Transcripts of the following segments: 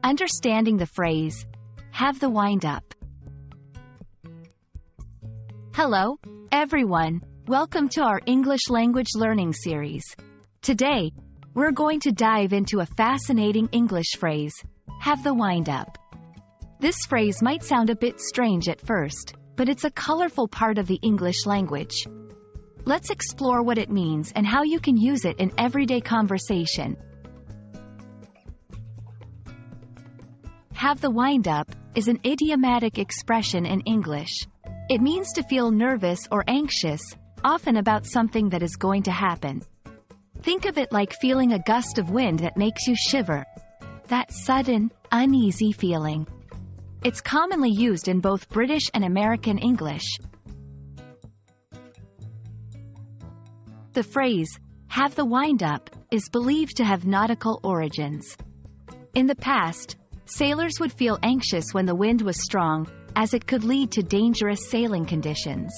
Understanding the phrase, have the wind up. Hello, everyone. Welcome to our English language learning series. Today, we're going to dive into a fascinating English phrase, have the wind up. This phrase might sound a bit strange at first, but it's a colorful part of the English language. Let's explore what it means and how you can use it in everyday conversation. Have the wind up is an idiomatic expression in English. It means to feel nervous or anxious, often about something that is going to happen. Think of it like feeling a gust of wind that makes you shiver. That sudden, uneasy feeling. It's commonly used in both British and American English. The phrase, have the wind up, is believed to have nautical origins. In the past, sailors would feel anxious when the wind was strong, as it could lead to dangerous sailing conditions.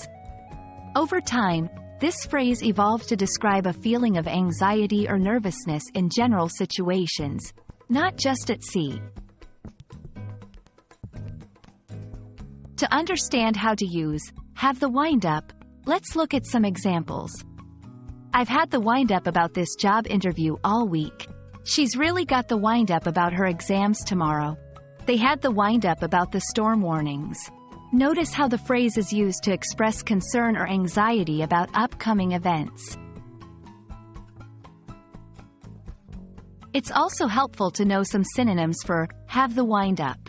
Over time, this phrase evolved to describe a feeling of anxiety or nervousness in general situations, not just at sea. To understand how to use have the wind up, let's look at some examples. I've had the wind up about this job interview all week. She's really got the wind up about her exams tomorrow. They had the wind up about the storm warnings. Notice how the phrase is used to express concern or anxiety about upcoming events. It's also helpful to know some synonyms for have the wind up.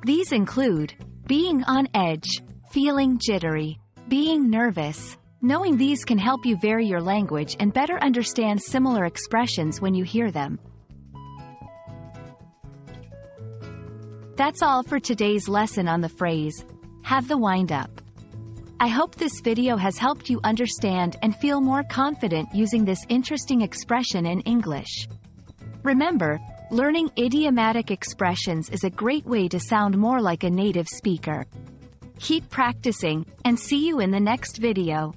These include being on edge, feeling jittery, being nervous. Knowing these can help you vary your language and better understand similar expressions when you hear them. That's all for today's lesson on the phrase, have the wind up. I hope this video has helped you understand and feel more confident using this interesting expression in English. Remember, learning idiomatic expressions is a great way to sound more like a native speaker. Keep practicing, and see you in the next video.